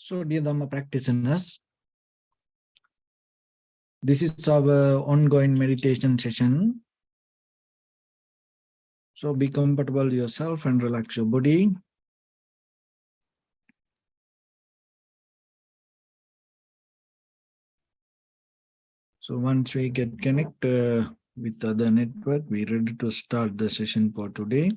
So, dear Dhamma practitioners, this is our ongoing meditation session. So, be comfortable yourself and relax your body. So, once we get connected with other network, we're ready to start the session for today.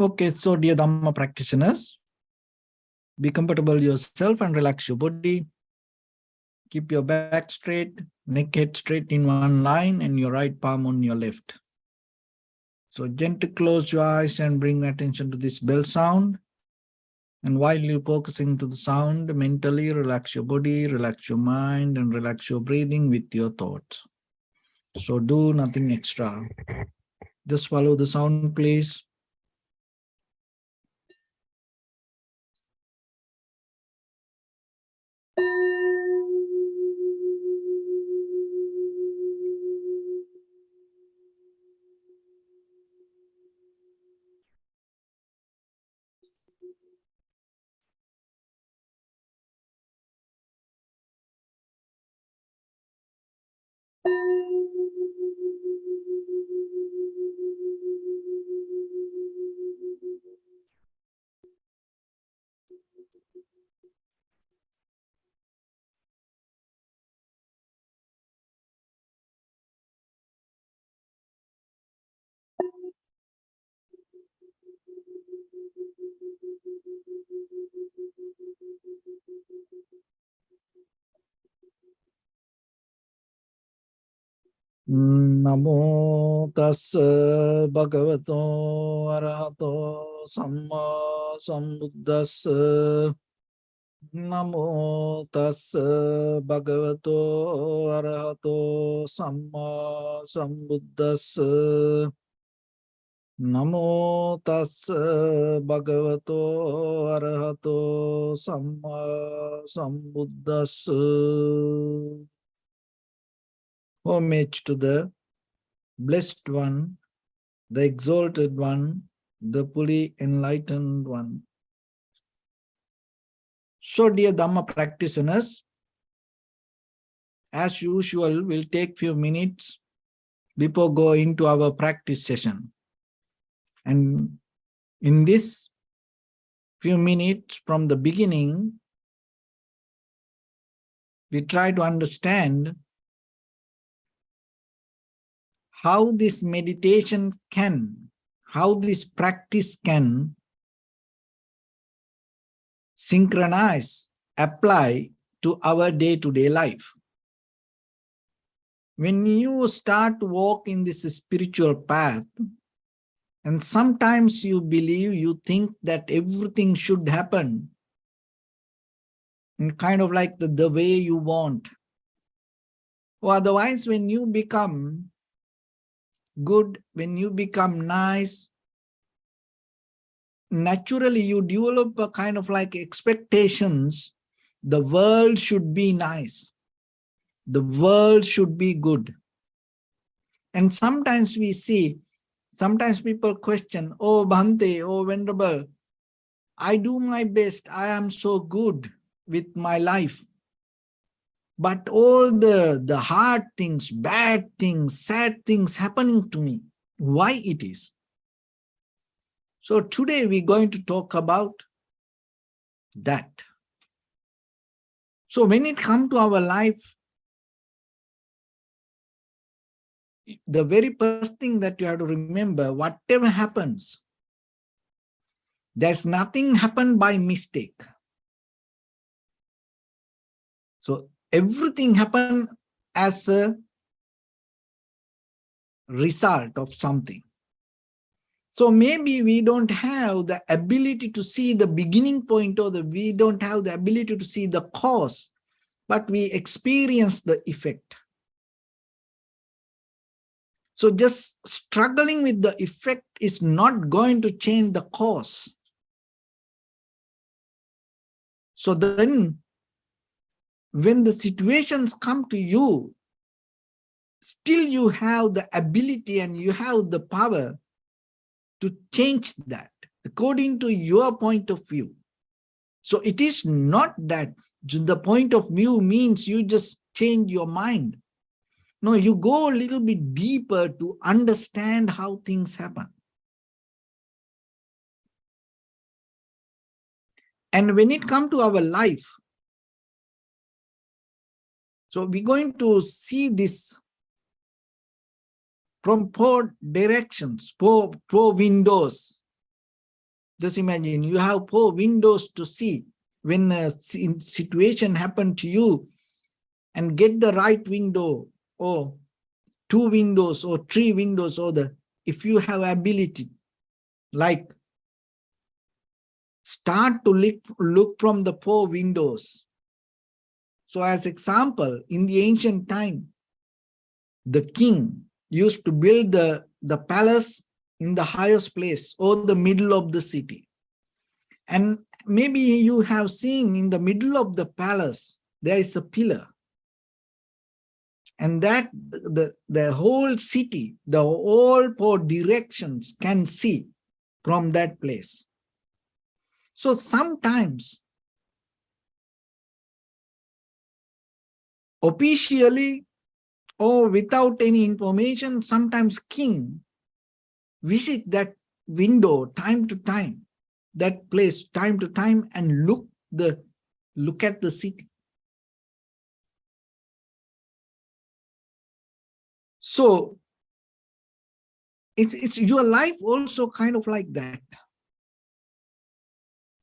Okay, so dear Dhamma practitioners, be comfortable yourself and relax your body. Keep your back straight, neck head straight in one line, and your right palm on your left. So gently close your eyes and bring attention to this bell sound. And while you're focusing to the sound, mentally relax your body, relax your mind, and relax your breathing with your thoughts. So do nothing extra. Just follow the sound, please. Namo tassa bhagavato arahato samma sambuddhassa. Namo tassa bhagavato arahato samma sambuddhassa. Namo tassa bhagavato arahato samma sambuddhassa. Homage to the Blessed One, the Exalted One, the fully enlightened One. So, dear Dhamma practitioners, as usual, we'll take few minutes before going to our practice session. And in this few minutes from the beginning, we try to understand how this meditation can, how this practice can synchronize, apply to our day-to-day life. When you start to walk in this spiritual path, and sometimes you believe, you think that everything should happen in kind of like the way you want. Or otherwise, when you become good, when you become nice, naturally you develop a kind of like expectations. The world should be nice. The world should be good. And sometimes we see, sometimes people question, oh Bhante, oh Venerable, I do my best. I am so good with my life. But all the hard things, bad things, sad things happening to me, why it is? So today we're going to talk about that. So when it comes to our life, the very first thing that you have to remember, whatever happens, there's nothing happened by mistake. So everything happened as a result of something. So maybe we don't have the ability to see the beginning point, or we don't have the ability to see the cause, but we experience the effect. So just struggling with the effect is not going to change the cause. So then, when the situations come to you, still you have the ability and you have the power to change that according to your point of view. So it is not that the point of view means you just change your mind. No, you go a little bit deeper to understand how things happen. And when it comes to our life, so we're going to see this from 4 directions, four windows. Just imagine you have 4 windows to see. When a situation happened to you, and get the right window, or 2 windows, or 3 windows, or if you have ability, like start to look from the 4 windows. So as example, in the ancient time, the king used to build the palace in the highest place or the middle of the city. And maybe you have seen in the middle of the palace, there is a pillar. And that the whole city, the all 4 directions can see from that place. So sometimes, officially or without any information, sometimes king visit that window time to time, that place time to time, and look at the city. So it's your life also kind of like that.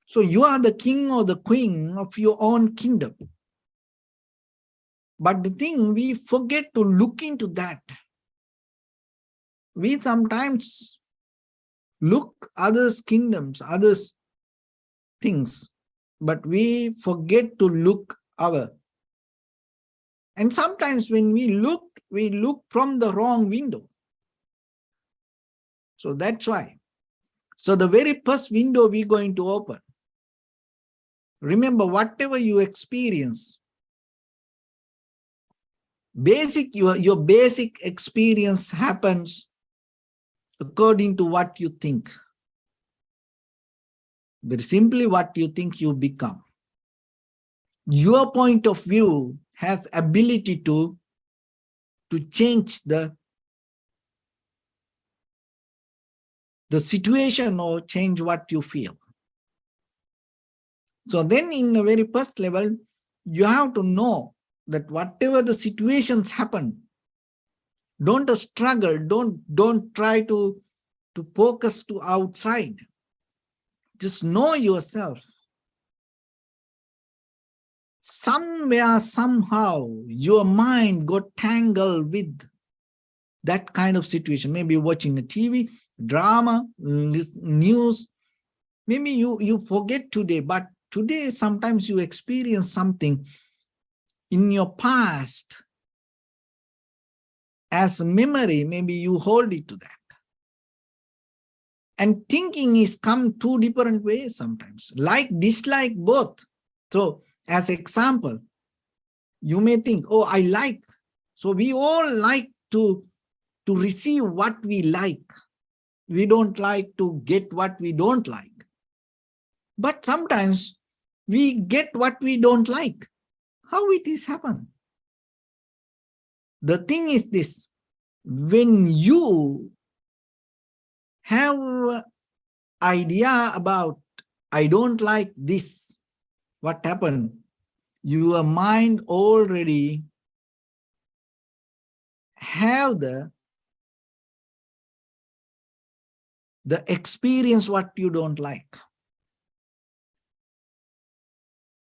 So you are the king or the queen of your own kingdom. But the thing, we forget to look into that. We sometimes look others' kingdoms, others' things, but we forget to look our. And sometimes when we look from the wrong window. So that's why. So the very first window we're going to open. Remember, whatever you experience, your basic experience happens according to what you think. Very simply, what you think you become. Your point of view has ability to change the situation or change what you feel. So then in the very first level, you have to know that whatever the situations happen, don't struggle, don't try to focus to outside. Just know yourself. Somewhere, somehow, your mind got tangled with that kind of situation. Maybe watching a TV, drama, news. Maybe you forget today, but today sometimes you experience something in your past as memory. Maybe you hold it to that. And thinking is come 2 different ways sometimes, like, dislike, both. So as example, you may think, oh, I like. So we all like to receive what we like. We don't like to get what we don't like. But sometimes we get what we don't like. How it is happen? The thing is this, when you have idea about, I don't like this, what happened? Your mind already have the the experience what you don't like.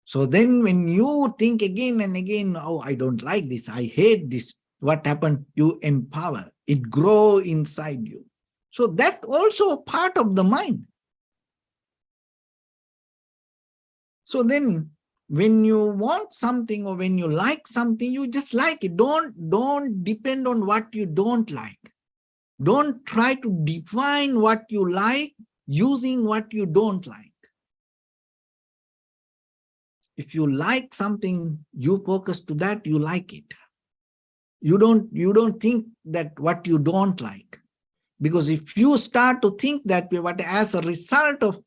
So then when you think again and again, oh, I don't like this, I hate this, what happened? You empower, it grow inside you. So that also a part of the mind. So then when you want something or when you like something, you just like it. Don't depend on what you don't like. Don't try to define what you like using what you don't like. If you like something, you focus to that, you like it. You don't think that what you don't like. Because if you start to think that way, what as a result of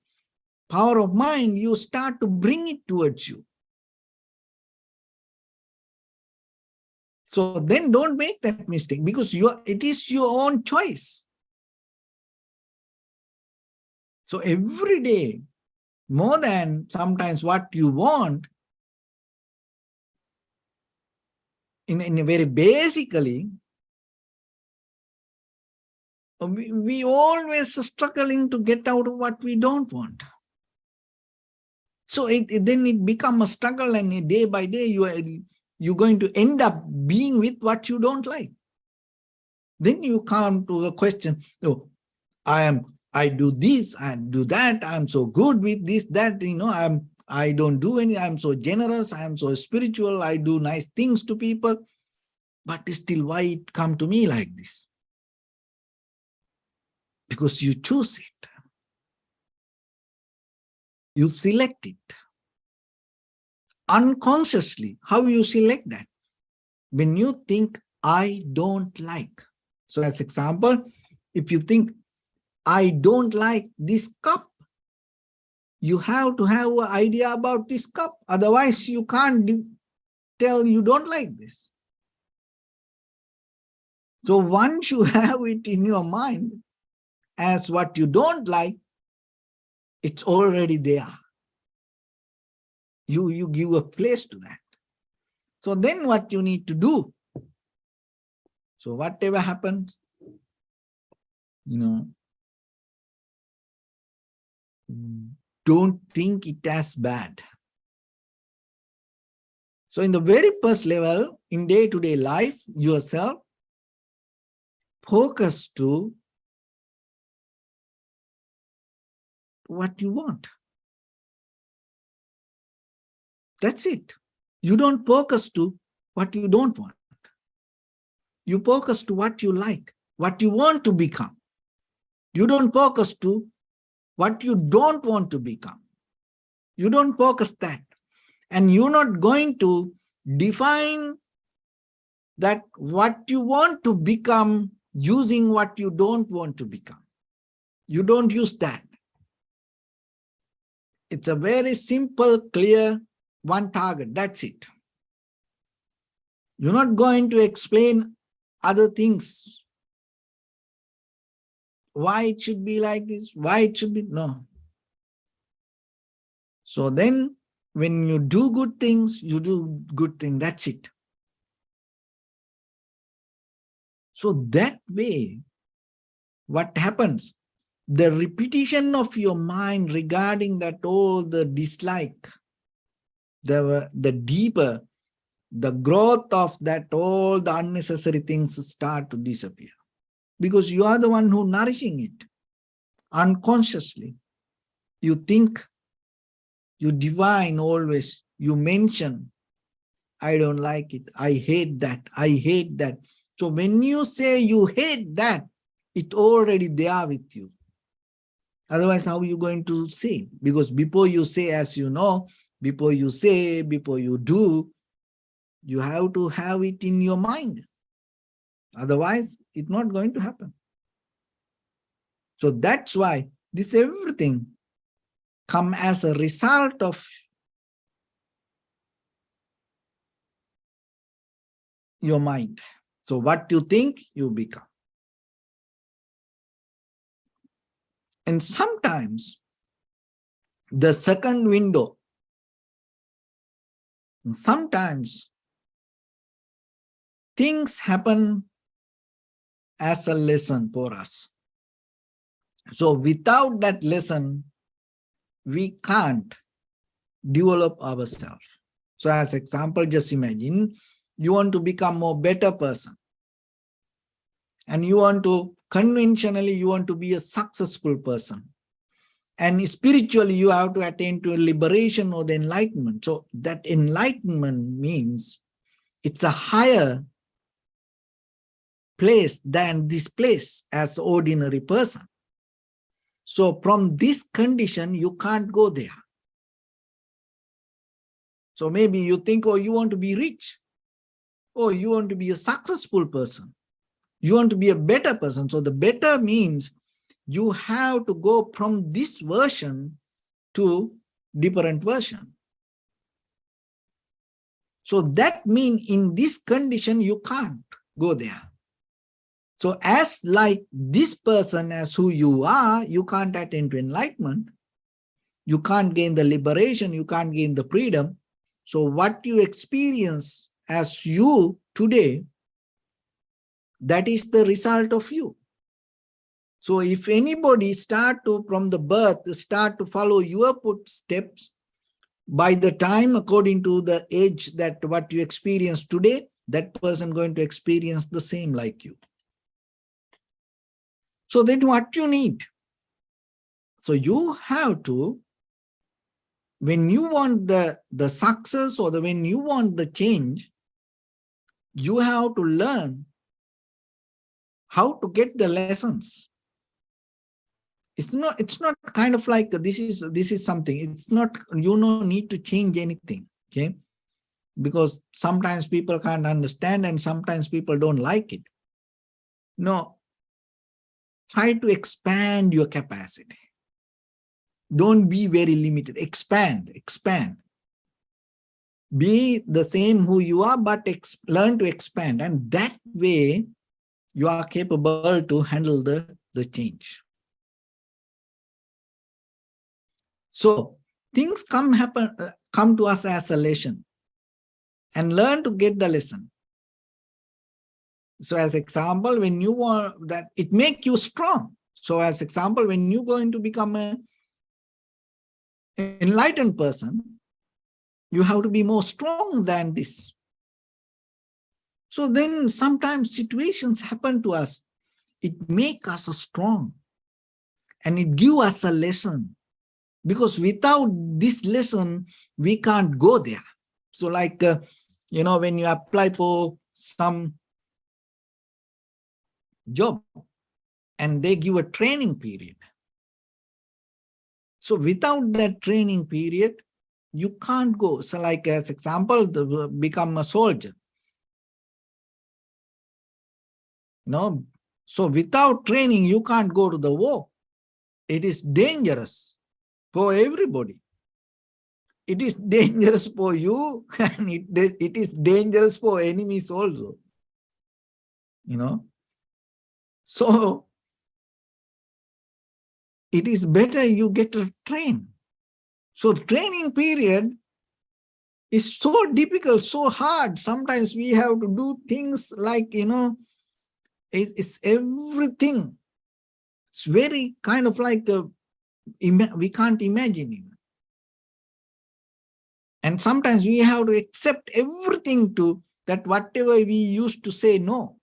power of mind, you start to bring it towards you. So then don't make that mistake, because it is your own choice. So every day, more than sometimes what you want, in a very basically, we always struggling to get out of what we don't want. So then it becomes a struggle, and day by day you're going to end up being with what you don't like. Then you come to the question, oh, I do this, I do that, I'm so good with this, that, I don't do any, I'm so generous, I'm so spiritual, I do nice things to people, but still why it come to me like this? Because you choose it. You select it. Unconsciously, how you select that? When you think, I don't like. So as example, if you think, I don't like this cup, you have to have an idea about this cup. Otherwise, you can't tell you don't like this. So once you have it in your mind as what you don't like, it's already there. You give a place to that. So then what you need to do? So whatever happens, don't think it as bad. So in the very first level, in day-to-day life, yourself, focus to what you want. That's it. You don't focus to what you don't want. You focus to what you like, what you want to become. You don't focus to what you don't want to become. You don't focus that. And you're not going to define that what you want to become using what you don't want to become. You don't use that. It's a very simple, clear, one target. That's it. You're not going to explain other things. Why it should be like this, why it should be, no. So then when you do good things, you do good thing, that's it. So that way, what happens? The repetition of your mind regarding that all the dislike, the deeper, the growth of that, all the unnecessary things start to disappear. Because you are the one who nourishing it. Unconsciously, you think, you divine always, you mention, I don't like it, I hate that, I hate that. So when you say you hate that, it's already there with you. Otherwise, how are you going to say? Because before you say, as you know, before you say, before you do, you have to have it in your mind. Otherwise, it's not going to happen. So that's why this everything come as a result of your mind. So what you think, you become. And sometimes the second window, sometimes things happen as a lesson for us. So without that lesson, we can't develop ourselves. So as example, just imagine you want to become a better person. And you want to, conventionally, you want to be a successful person. And spiritually, you have to attain to liberation or the enlightenment. So that enlightenment means it's a higher place than this place as ordinary person. So from this condition, you can't go there. So maybe you think, oh, you want to be rich. Oh, you want to be a successful person. You want to be a better person. So the better means you have to go from this version to different version. So that means in this condition, you can't go there. So as like this person as who you are, you can't attain to enlightenment. You can't gain the liberation. You can't gain the freedom. So what you experience as you today, that is the result of you. So if anybody start to, from the birth, start to follow your footsteps, by the time, according to the age that what you experience today, that person going to experience the same like you. So then what you need? So you have to, when you want the success or when you want the change, you have to learn how to get the lessons. It's not kind of like this is something. It's not, you don't need to change anything, okay? Because sometimes people can't understand and sometimes people don't like it. No, try to expand your capacity. Don't be very limited. Expand. Be the same who you are, but learn to expand. And that way, you are capable to handle the change. So things come to us as a lesson, and learn to get the lesson. So as example, when you want that, it make you strong. So as example, when you're going to become an enlightened person, you have to be more strong than this. So then sometimes situations happen to us. It make us strong and it give us a lesson. Because without this lesson, we can't go there. So like, when you apply for some job and they give a training period. So without that training period, you can't go. So like as example, become a soldier. So without training, you can't go to the war. It is dangerous for everybody. It is dangerous for you, and it is dangerous for enemies also. So it is better you get a train. So training period is so difficult, so hard. Sometimes we have to do things like, it's everything. It's very kind of like, we can't imagine it. And sometimes we have to accept everything to that whatever we used to say no.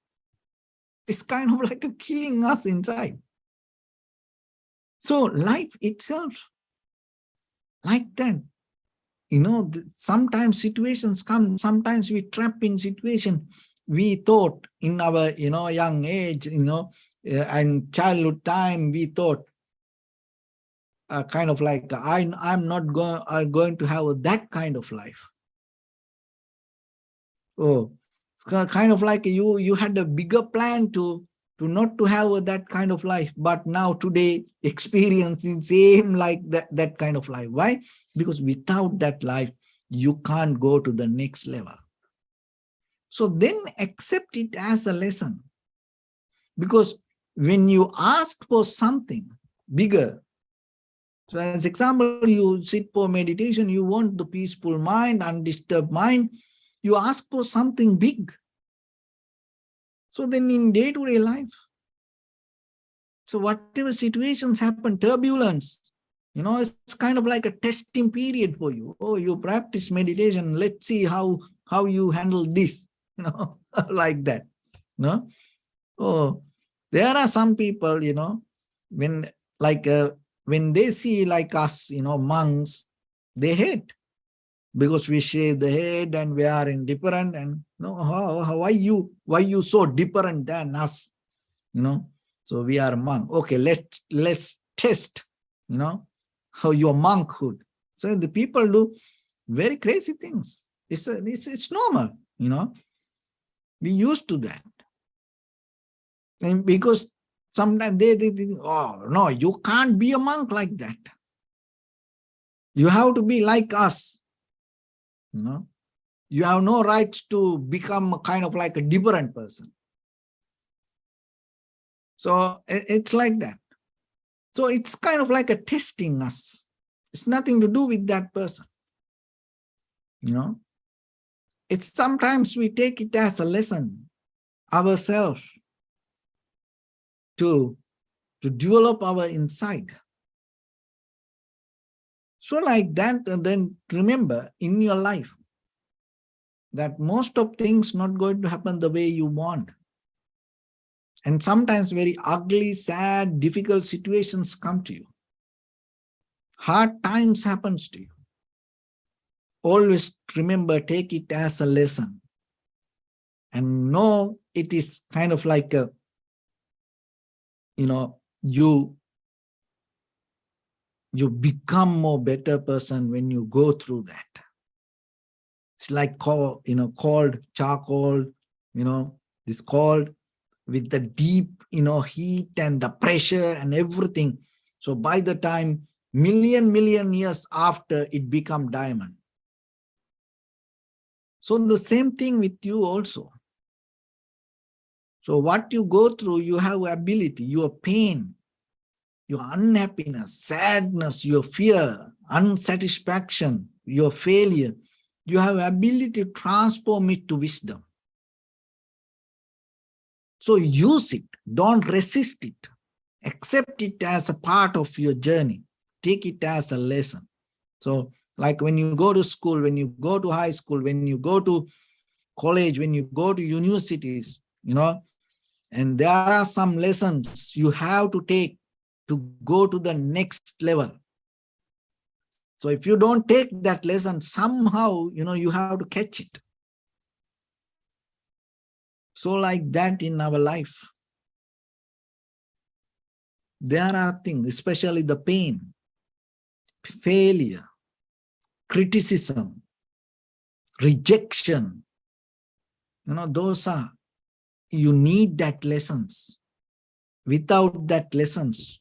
It's kind of like killing us inside. So life itself, like that. Sometimes situations come, sometimes we trap in situation. We thought in our, young age, and childhood time, we thought kind of like, I'm not going to have that kind of life. Oh, it's kind of like you had a bigger plan to not to have that kind of life, but now today experience is same like that kind of life. Why? Because without that life, you can't go to the next level. So then accept it as a lesson. Because when you ask for something bigger, so as example, you sit for meditation, you want the peaceful mind, undisturbed mind, you ask for something big. So then in day-to-day life, So whatever situations happen, turbulence, it's kind of like a testing period for you. Oh, you practice meditation. Let's see how you handle this, like that. Oh, there are some people, when when they see like us, monks, they hate because we shave the head and we are indifferent, and why you so different than us, so we are monk. Okay, let's test, how your monkhood. So the people do very crazy things. It's normal, we used to that. And because sometimes they think, oh no, you can't be a monk like that. You have to be like us. You have no rights to become kind of like a different person. So it's like that. So it's kind of like a testing us. It's nothing to do with that person. It's sometimes we take it as a lesson ourselves to develop our insight. So like that, and then remember in your life that most of things not going to happen the way you want. And sometimes very ugly, sad, difficult situations come to you. Hard times happens to you. Always remember, take it as a lesson. And know it is kind of like a, you become more better person when you go through that. It's like cold charcoal, this cold with the deep, heat and the pressure and everything. So by the time million years after, it become diamond. So the same thing with you also. So what you go through, you have ability, your pain, your unhappiness, sadness, your fear, unsatisfaction, your failure, you have ability to transform it to wisdom. So use it, don't resist it. Accept it as a part of your journey. Take it as a lesson. So like when you go to school, when you go to high school, when you go to college, when you go to universities, and there are some lessons you have to take to go to the next level. So if you don't take that lesson, somehow, you have to catch it. So like that in our life, there are things, especially the pain, failure, criticism, rejection, those are, you need that lessons. Without that lessons,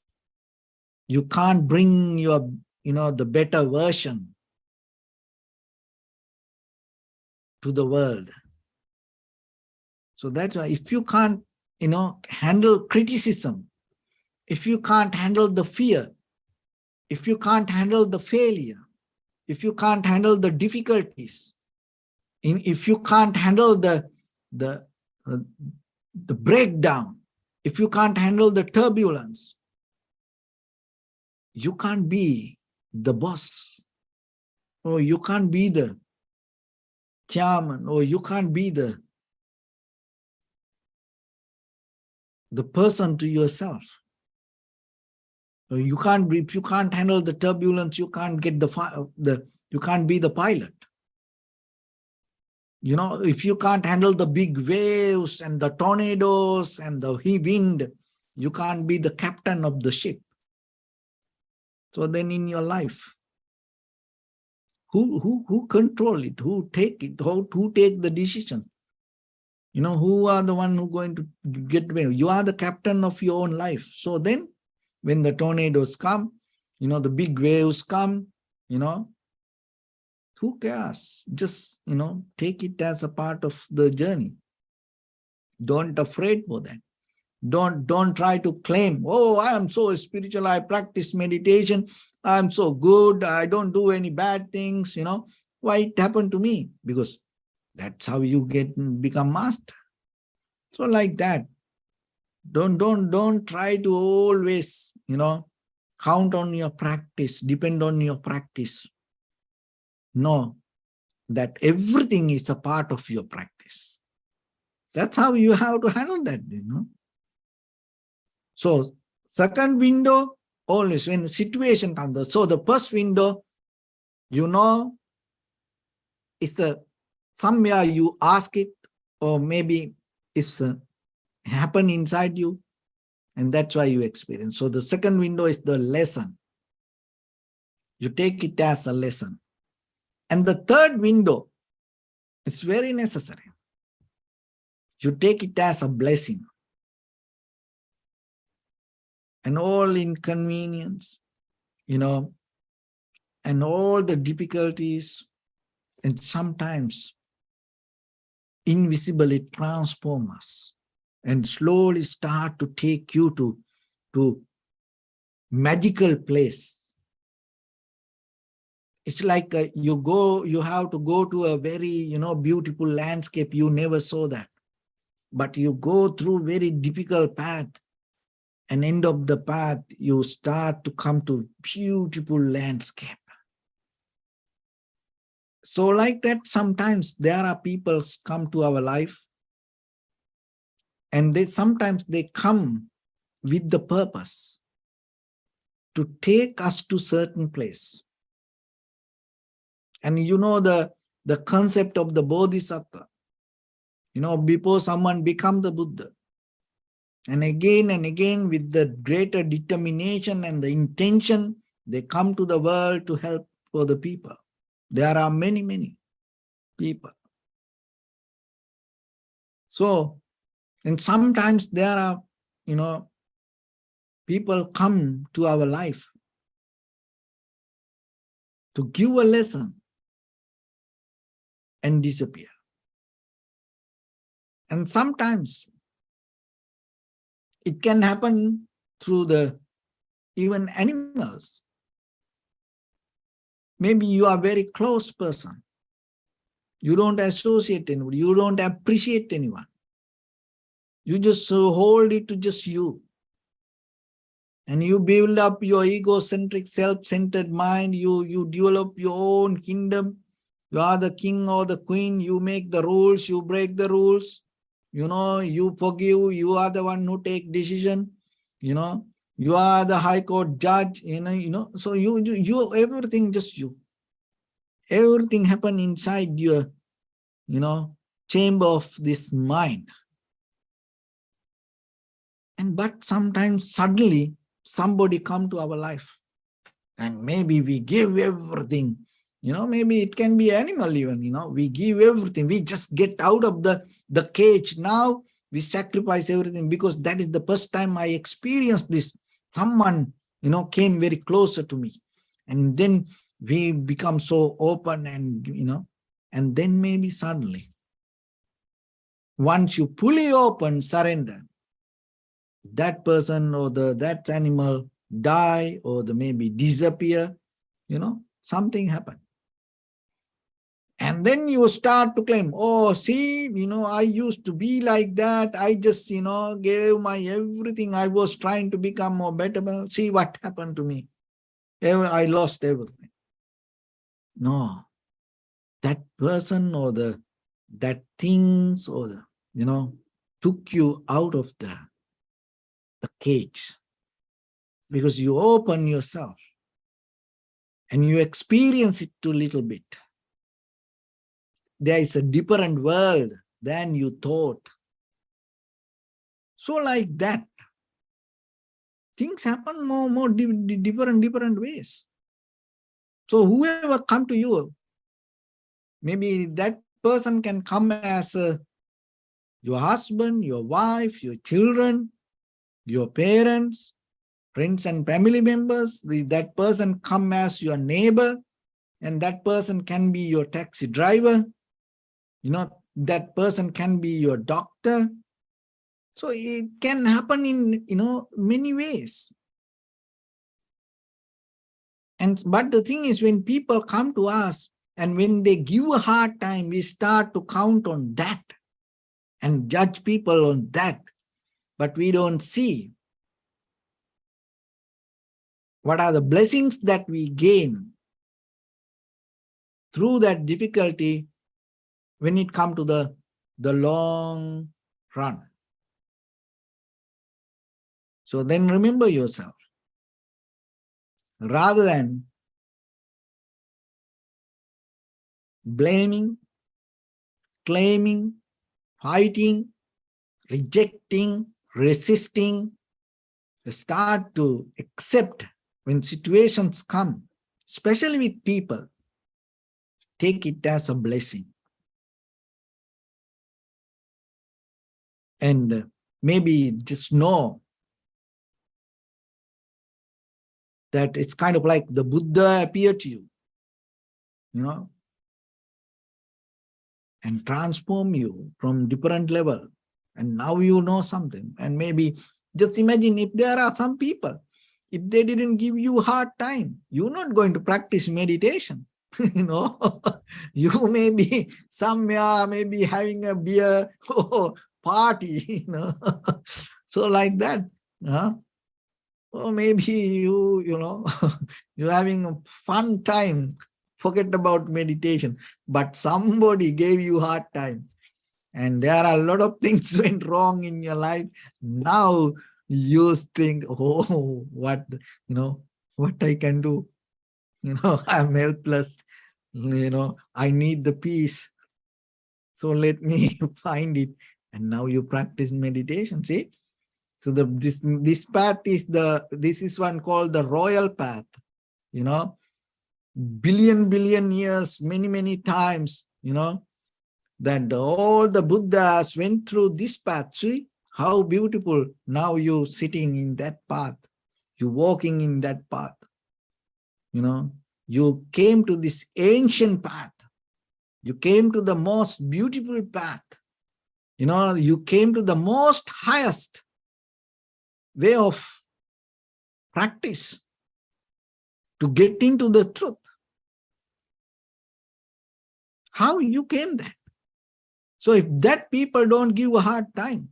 you can't bring your, the better version to the world. So that's why if you can't, handle criticism, if you can't handle the fear, if you can't handle the failure, if you can't handle the difficulties, if you can't handle the breakdown, if you can't handle the turbulence, you can't be the boss, or you can't be the chairman, or you can't be the person to yourself. You can't be, if you can't handle the turbulence, you can't get you can't be the pilot. If you can't handle the big waves and the tornadoes and the wind, you can't be the captain of the ship. So then in your life, who control it? Who take it? Who take the decision? Who are the one who going to get away? You are the captain of your own life. So then when the tornadoes come, the big waves come, who cares? Just, take it as a part of the journey. Don't afraid for that. Don't try to claim, oh, I am so spiritual, I practice meditation, I'm so good, I don't do any bad things, why it happened to me? Because that's how you become master. So like that, Don't try to always, count on your practice, depend on your practice. Know that everything is a part of your practice. That's how you have to handle that, So, second window, always when the situation comes. So the first window, it's somewhere you ask it, or maybe it's happen inside you, and that's why you experience. So the second window is the lesson. You take it as a lesson. And the third window is very necessary. You take it as a blessing. And all inconvenience, and all the difficulties, and sometimes invisibly transform us and slowly start to take you to magical place. It's like you have to go to a very, beautiful landscape. You never saw that. But you go through very difficult path, and end of the path, you start to come to beautiful landscape. So like that, sometimes there are people come to our life, and sometimes they come with the purpose to take us to certain place. And the concept of the Bodhisattva, before someone become the Buddha, and again with the greater determination and the intention, they come to the world to help for the people. There are many, many people. So, and sometimes there are, people come to our life to give a lesson and disappear. And sometimes it can happen through even animals. Maybe you are a very close person. You don't associate anyone. You don't appreciate anyone. You just hold it to just you. And you build up your egocentric, self-centered mind. You develop your own kingdom. You are the king or the queen. You make the rules. You break the rules. You forgive. You are the one who take decision. You are the high court judge. So you everything just you. Everything happen inside your, chamber of this mind. But sometimes suddenly somebody come to our life, and maybe we give everything. Maybe it can be animal even, we give everything. We just get out of the cage. Now we sacrifice everything, because that is the first time I experienced this. Someone, came very closer to me. And then we become so open and, and then maybe suddenly, once you fully open, surrender, that person or that animal die, or maybe disappear, something happened. And then you start to claim, oh, see, I used to be like that. I just, gave my everything. I was trying to become more better. See what happened to me. I lost everything. No, that person or that things or took you out of the cage, because you open yourself and you experience it a little bit. There is a different world than you thought. So like that, things happen more different ways. So whoever come to you, maybe that person can come as your husband, your wife, your children, your parents, friends and family members. That person come as your neighbor, and that person can be your taxi driver. That person can be your doctor. So it can happen in, many ways. But the thing is, when people come to us and when they give a hard time, we start to count on that and judge people on that. but we don't see what are the blessings that we gain through that difficulty when it comes to the long run. So then remember yourself. Rather than blaming, claiming, fighting, rejecting, resisting, start to accept when situations come, especially with people, take it as a blessing. And maybe just know that it's kind of like the Buddha appeared to you, and transform you from different level. And now you know something. And maybe just imagine if there are some people, if they didn't give you a hard time, you're not going to practice meditation. You may be somewhere, maybe having a beer party, So like that, or maybe you're having a fun time, forget about meditation, but somebody gave you a hard time. And there are a lot of things went wrong in your life. Now you think, oh, what I can do? I'm helpless. I need the peace. So let me find it. And now you practice meditation, see? So this path is this is one called the royal path, billion years, many times, that all the Buddhas went through this path. See how beautiful. Now you're sitting in that path. You're walking in that path. You came to this ancient path. You came to the most beautiful path. You came to the most highest way of practice to get into the truth. How you came there? So if that people don't give a hard time,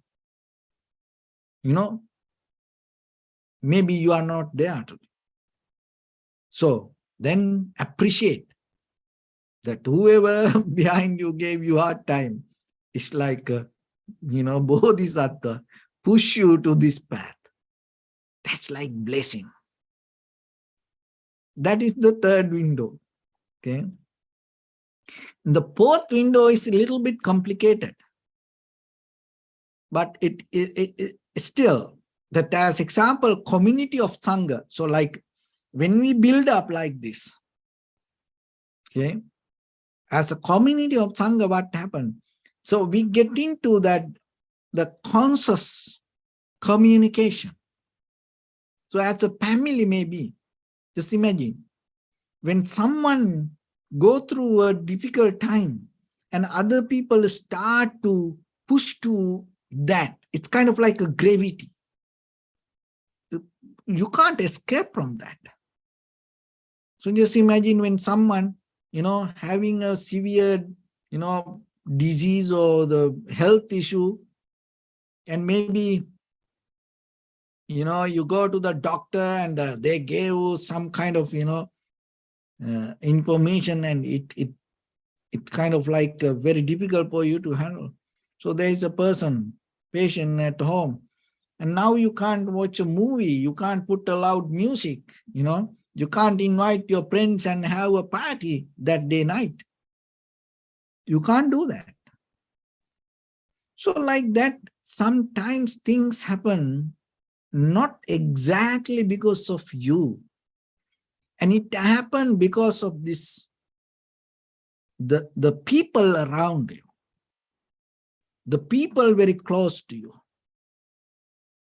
maybe you are not there today. So then appreciate that whoever behind you gave you hard time, it's like, Bodhisattva push you to this path. That's like blessing. That is the third window. Okay. The fourth window is a little bit complicated, but it still, that as example, community of Sangha. So like when we build up like this, okay, as a community of Sangha, what happened? So we get into that, the conscious communication. So as a family, maybe, just imagine, when someone go through a difficult time and other people start to push to that, it's kind of like a gravity. You can't escape from that. So just imagine when someone, having a severe, disease or the health issue, and maybe, you go to the doctor and they gave you some kind of, information, and it kind of like very difficult for you to handle. So there is a patient at home, and now you can't watch a movie, you can't put a loud music, you can't invite your friends and have a party that day night. You can't do that. So like that, sometimes things happen not exactly because of you. And it happened because of this, the people around you, the people very close to you.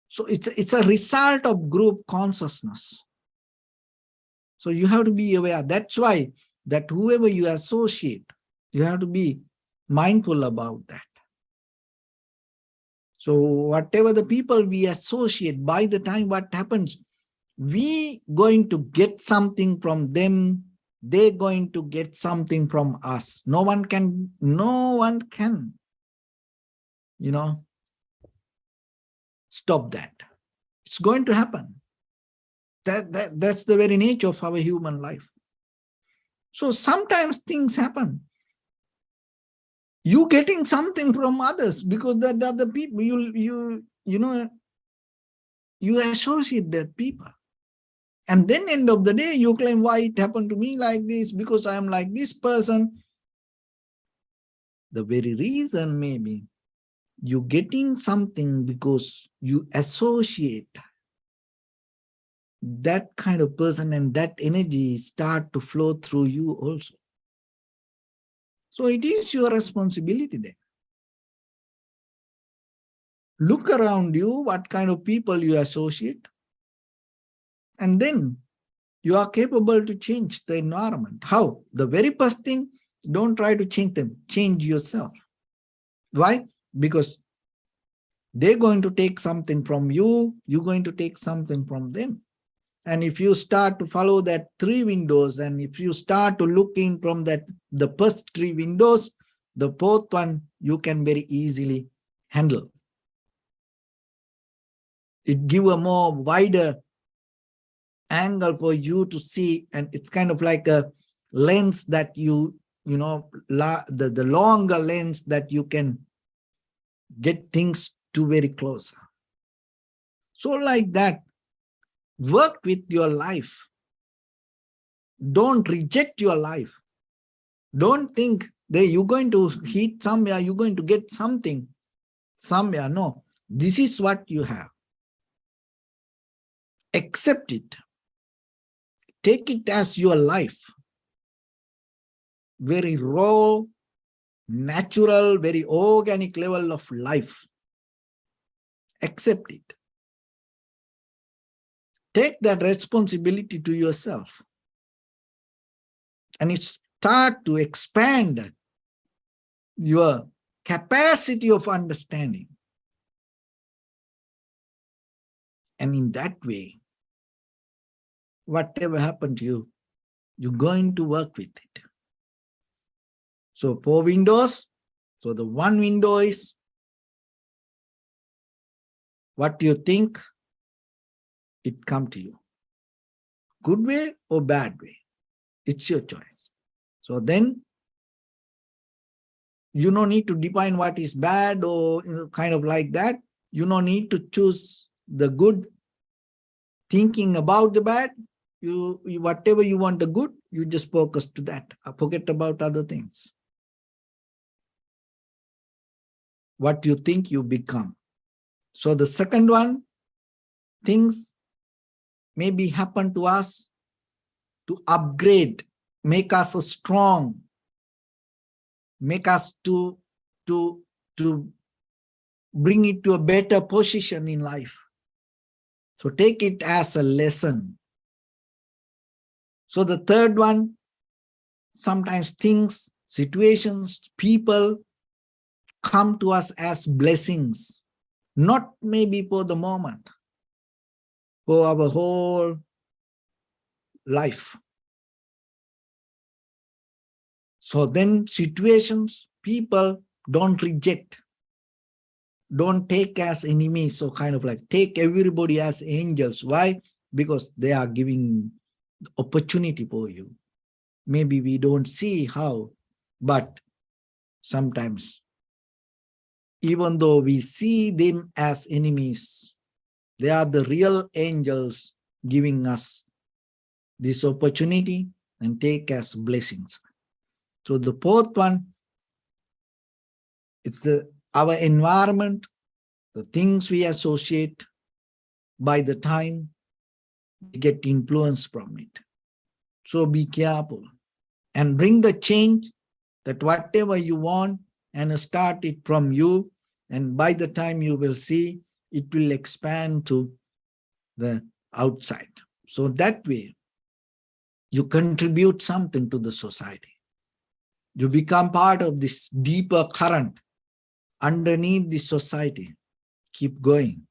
So it's a result of group consciousness. So you have to be aware. That's why that whoever you associate, you have to be mindful about that. So whatever the people we associate, by the time what happens, we going to get something from them, they're going to get something from us. No one can, stop stop that. It's going to happen. That's the very nature of our human life. So sometimes things happen. You getting something from others because that other people, you associate that people. And then end of the day, you claim, why it happened to me like this, because I am like this person. The very reason maybe you getting something because you associate that kind of person, and that energy start to flow through you also. So it is your responsibility then. Look around you, what kind of people you associate, and then you are capable to change the environment. How? The very first thing, don't try to change them, change yourself. Why? Because they're going to take something from you, you're going to take something from them. And if you start to follow that 3 windows, and if you start to look in from that, the first 3 windows, the 4th one you can very easily handle. It gives a more wider angle for you to see, and it's kind of like a lens that the longer lens that you can get things to very close. So like that, work with your life. Don't reject your life. Don't think that you're going to hit somewhere, you're going to get something somewhere. No, this is what you have. Accept it. Take it as your life. Very raw, natural, very organic level of life. Accept it. Take that responsibility to yourself. And it start to expand your capacity of understanding. And in that way, whatever happened to you, you're going to work with it. So 4 windows. So the 1 window is what you think, it come to you. Good way or bad way. It's your choice. So then you don't need to define what is bad or kind of like that. You don't need to choose the good, thinking about the bad. You whatever you want the good, you just focus to that. Forget about other things. What you think, you become. So the second one, things maybe happen to us to upgrade, make us strong, make us to bring it to a better position in life. So take it as a lesson. So the third one, sometimes things, situations, people come to us as blessings, not maybe for the moment, for our whole life. So then situations, people, don't reject, don't take as enemies, so kind of like take everybody as angels. Why? Because they are giving opportunity for you. Maybe we don't see how, but sometimes, even though we see them as enemies, they are the real angels giving us this opportunity and take as blessings. So the 4th one, it's our environment, the things we associate. By the time we get influence from it. So be careful and bring the change, that whatever you want, and start it from you. And by the time you will see, it will expand to the outside. So that way, you contribute something to the society. You become part of this deeper current underneath the society. Keep going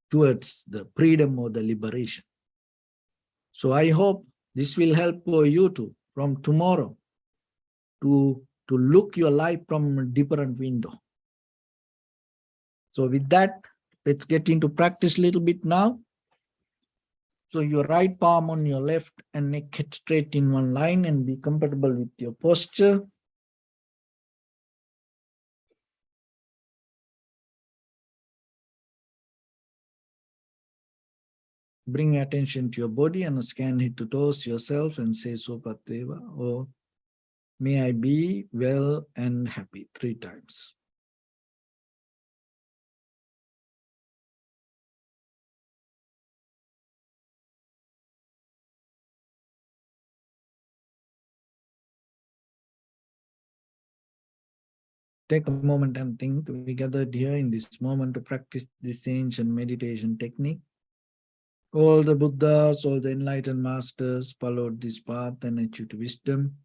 towards the freedom or the liberation. So I hope this will help for you to, from tomorrow, to look your life from a different window. So with that, Let's get into practice a little bit now. So your right palm on your left and neck head straight in one line, and be comfortable with your posture. Bring attention to your body and scan head to toes yourself and say Sopatveva, or may I be well and happy 3 times. Take a moment and think. We gathered here in this moment to practice this ancient meditation technique. All the Buddhas, all the enlightened masters followed this path and achieved wisdom.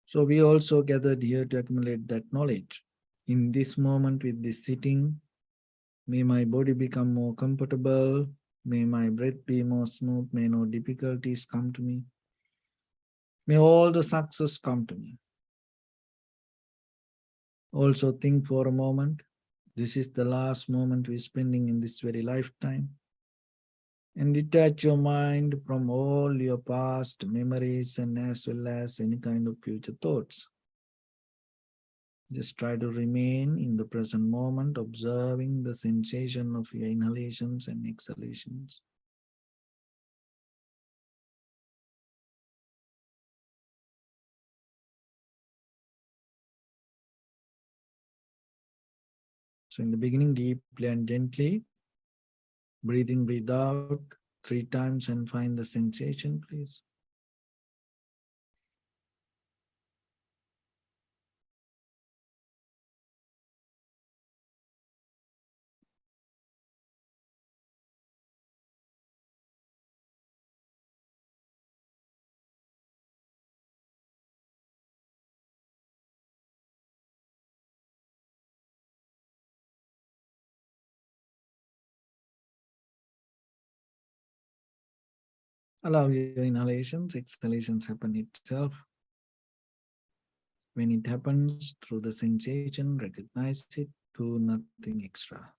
So we also gathered here to accumulate that knowledge. In this moment with this sitting, may my body become more comfortable. May my breath be more smooth. May no difficulties come to me. May all the success come to me. Also think for a moment. This is the last moment we're spending in this very lifetime. And detach your mind from all your past memories and as well as any kind of future thoughts. Just try to remain in the present moment, observing the sensation of your inhalations and exhalations. So in the beginning, deeply and gently, breathe in, breathe out 3 times and find the sensation, please. Allow your inhalations, exhalations happen itself. When it happens through the sensation, recognize it, do nothing extra.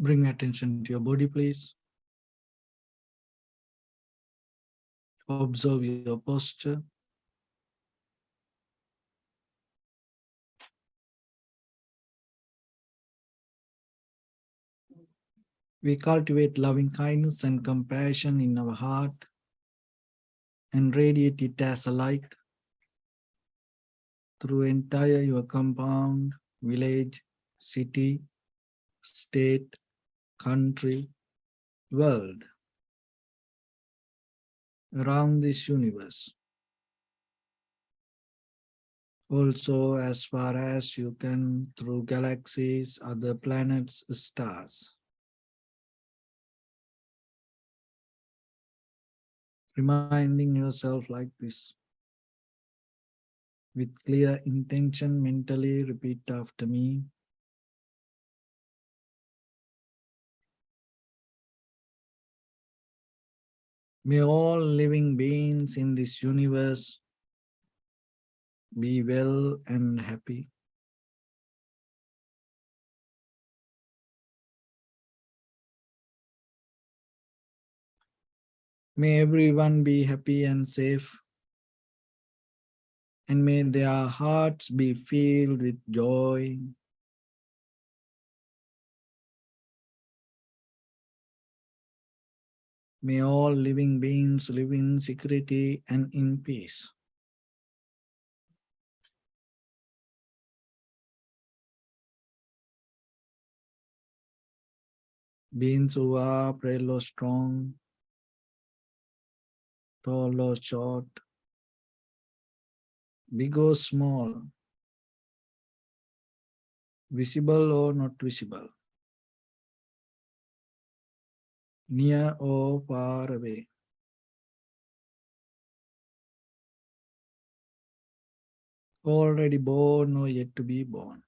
Bring attention to your body, please. Observe your posture. We cultivate loving kindness and compassion in our heart and radiate it as a light through entire your compound, village, city, state, country, world, around this universe. Also, as far as you can, through galaxies, other planets, stars. Reminding yourself like this. With clear intention, mentally repeat after me. May all living beings in this universe be well and happy. May everyone be happy and safe. And may their hearts be filled with joy. May all living beings live in security and in peace. Beings who are frail or strong, tall or short, big or small, visible or not visible, near or far away. Already born or yet to be born.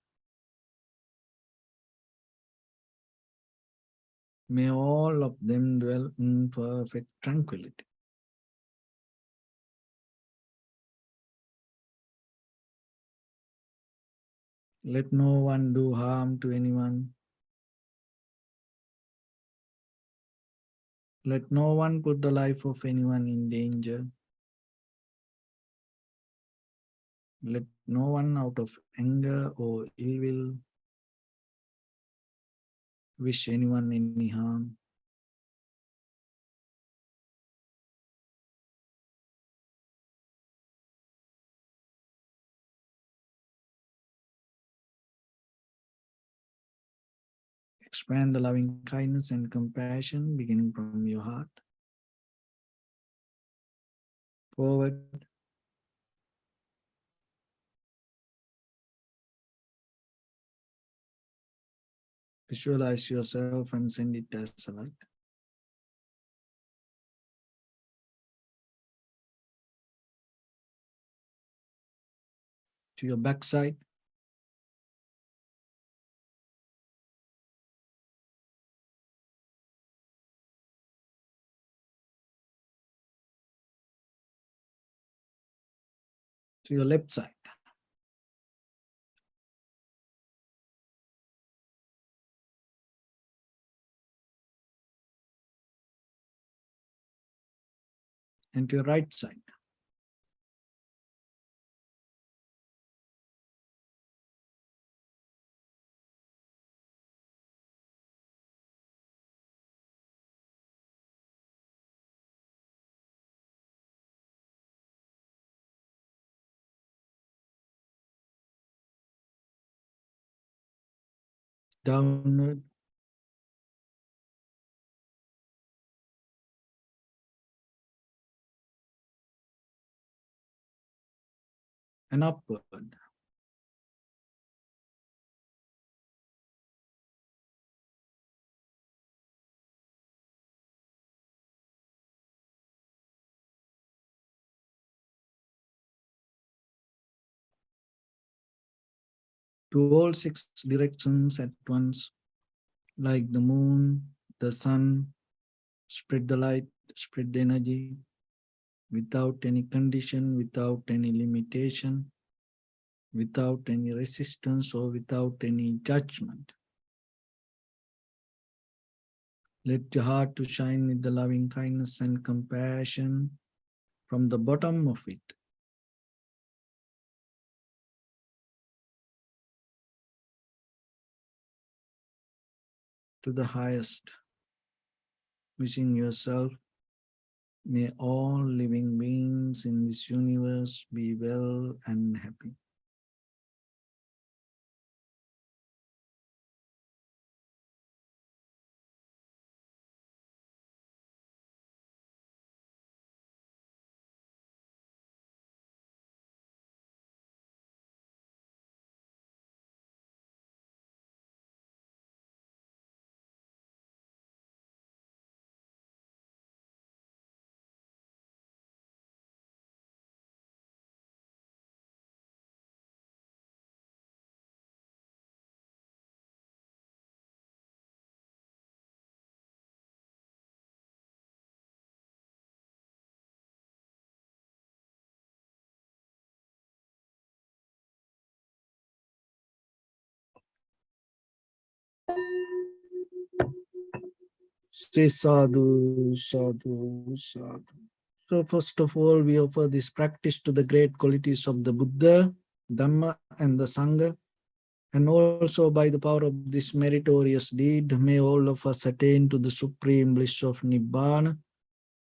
May all of them dwell in perfect tranquility. Let no one do harm to anyone. Let no one put the life of anyone in danger. Let no one out of anger or ill will wish anyone any harm. Expand the loving kindness and compassion beginning from your heart. Forward. Visualize yourself and send it as a light. To your backside. To your left side. And to your right side. Downward. And upward. To all six directions at once, like the moon, the sun, spread the light, spread the energy, without any condition, without any limitation, without any resistance or without any judgment. Let your heart to shine with the loving kindness and compassion from the bottom of it. To the highest. Wishing yourself, may all living beings in this universe be well and happy. Say sadhu, sadhu, sadhu. So first of all, we offer this practice to the great qualities of the Buddha, Dhamma, and the Sangha. And also by the power of this meritorious deed, may all of us attain to the supreme bliss of Nibbana.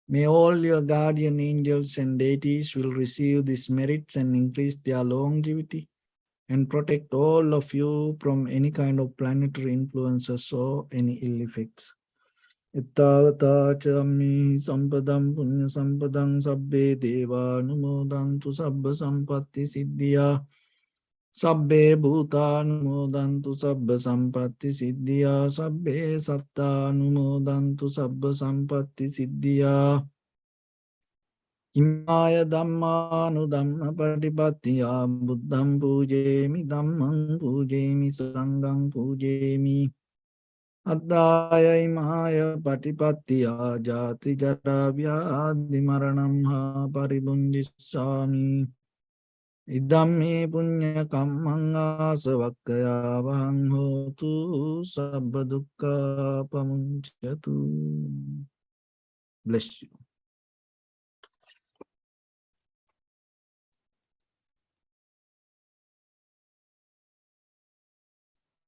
May all your guardian angels and deities will receive these merits and increase their longevity and protect all of you from any kind of planetary influences or any ill effects. Ittavata chammi sampadam punya sampadam sabbe deva numodantu sabba sampatti siddhya. Sabbe bhutanumodantu sabba sampatti siddhya. Sabbe sattanumodantu sabba sampatti siddhya. Imaya dhammanu dhamma patipattiya buddham pujemi dhammam pujemi sangham pujemi. Addaya imaya patipattiya jati jara vyadhi maranam ha paribundissami. Idammi punya kammanga savakkaya vahang hotu sabba dukkha pamuncatu. Bless you.